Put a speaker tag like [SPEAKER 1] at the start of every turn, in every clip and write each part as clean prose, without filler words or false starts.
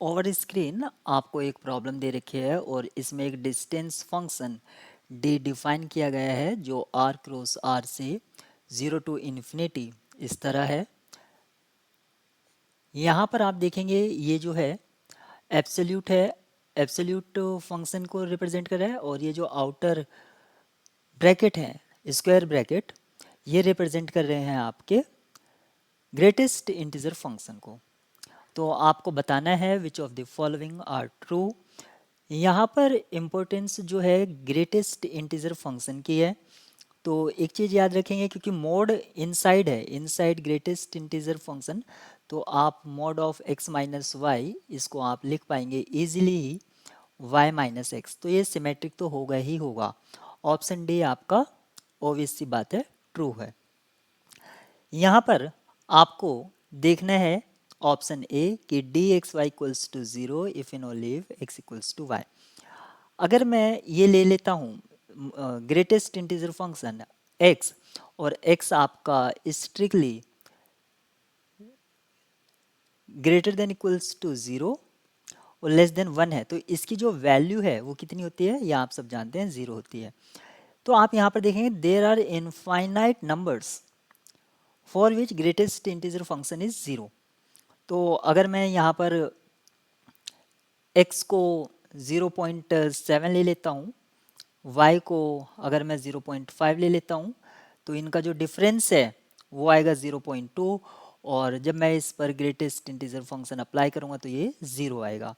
[SPEAKER 1] Over screen आपको एक problem दे रखी है और इसमें एक डिस्टेंस फंक्शन डी डिफाइन किया गया है जो आर क्रॉस आर से 0 टू इन्फिनिटी इस तरह है। यहाँ पर आप देखेंगे ये जो है एब्सोल्यूट है, एब्सोल्यूट फंक्शन को रिप्रेजेंट कर रहा है और ये जो आउटर ब्रैकेट है स्क्वायर ब्रैकेट ये रिप्रेजेंट कर रहे हैं आपके ग्रेटेस्ट इंटीजर फंक्शन को। तो आपको बताना है which of the following are true. यहाँ पर इम्पोर्टेंस जो है ग्रेटेस्ट इंटीजर फंक्शन की है। तो एक चीज़ याद रखेंगे क्योंकि मोड इनसाइड है, इनसाइड ग्रेटेस्ट इंटीजर फंक्शन, तो आप mode of x minus y इसको आप लिख पाएंगे इजीली ही y माइनस एक्स। तो ये सिमेट्रिक तो होगा ही होगा। ऑप्शन डी आपका ऑब्वियस सी बात है ट्रू है। यहाँ पर आपको देखना है ऑप्शन ए कि D x y equals to 0 if in only if x equals to y. अगर मैं ये ले लेता हूँ ग्रेटेस्ट इंटीजर फंक्शन x और x आपका strictly greater than equals to 0 और लेस देन 1 है, तो इसकी जो वैल्यू है वो कितनी होती है, या आप सब जानते हैं 0 होती है। तो आप यहाँ पर देखेंगे there are infinite numbers for which greatest integer function is 0। तो अगर मैं यहाँ पर x को 0.7 ले लेता हूँ, y को अगर मैं 0.5 ले लेता हूँ, तो इनका जो डिफरेंस है वो आएगा 0.2 और जब मैं इस पर ग्रेटेस्ट इंटीजर फंक्शन अप्लाई करूँगा तो ये 0 आएगा।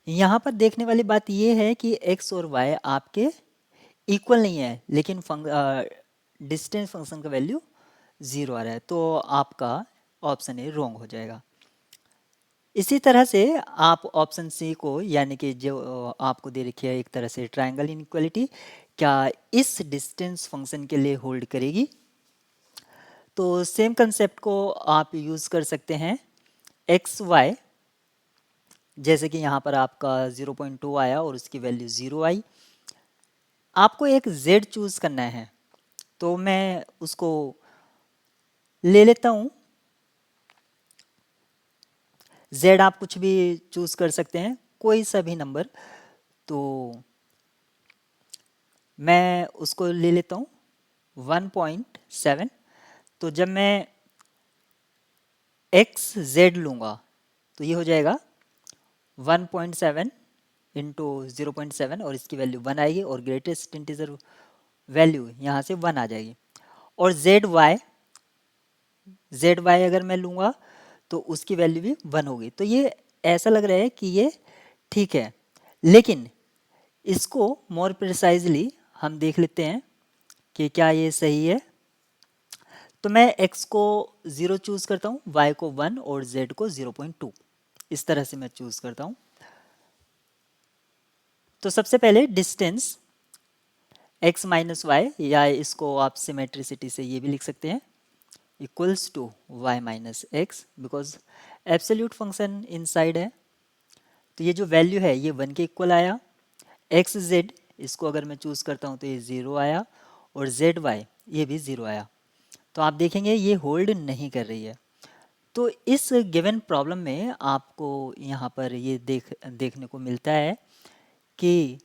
[SPEAKER 1] यहाँ पर देखने वाली बात ये है कि x और y आपके इक्वल नहीं है, लेकिन डिस्टेंस फंक्शन का वैल्यू 0 आ रहा है, तो आपका ऑप्शन ए रॉन्ग हो जाएगा। इसी तरह से आप ऑप्शन सी को, यानी कि जो आपको दे रखी है एक तरह से ट्रायंगल इनइक्वालिटी, क्या इस डिस्टेंस फंक्शन के लिए होल्ड करेगी। तो सेम कंसेप्ट को आप यूज़ कर सकते हैं एक्स वाई, जैसे कि यहाँ पर आपका 0.2 आया और उसकी वैल्यू 0 आई। आपको एक z चूज़ करना है, तो मैं उसको ले लेता हूँ। z आप कुछ भी चूज़ कर सकते हैं, कोई सा भी नंबर। तो मैं उसको ले लेता हूँ 1.7। तो जब मैं एक्स जेड लूँगा तो ये हो जाएगा 1.7 इंटू 0.7 और इसकी वैल्यू 1 आएगी और ग्रेटेस्ट इंटीजर वैल्यू यहाँ से 1 आ जाएगी। और जेड वाई अगर मैं लूँगा तो उसकी वैल्यू भी 1 होगी। तो ये ऐसा लग रहा है कि ये ठीक है, लेकिन इसको मोर प्रिसाइजली हम देख लेते हैं कि क्या ये सही है। तो मैं x को 0 चूज़ करता हूँ, y को 1 और z को 0.2, इस तरह से मैं चूज़ करता हूँ। तो सबसे पहले डिस्टेंस x माइनस वाई, या इसको आप सिमेट्रिसिटी से ये भी लिख सकते हैं equals to y minus x, because absolute function inside है। तो ये जो वैल्यू है ये 1 के इक्वल आया। एक्स जेड इसको अगर मैं चूज़ करता हूँ तो ये 0 आया और जेड वाई ये भी 0 आया। तो आप देखेंगे ये होल्ड नहीं कर रही है। तो इस गिवन प्रॉब्लम में आपको यहाँ पर ये देखने को मिलता है कि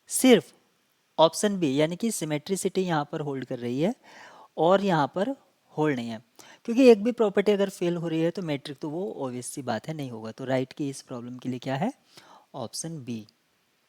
[SPEAKER 1] सिर्फ ऑप्शन बी यानी कि सिमेट्रिसिटी यहाँ पर होल्ड कर रही है और यहाँ पर होल्ड नहीं है, क्योंकि एक भी प्रॉपर्टी अगर फेल हो रही है तो मैट्रिक तो वो ऑब्वियस सी बात है नहीं होगा। तो राइट की इस प्रॉब्लम के लिए क्या है, ऑप्शन बी।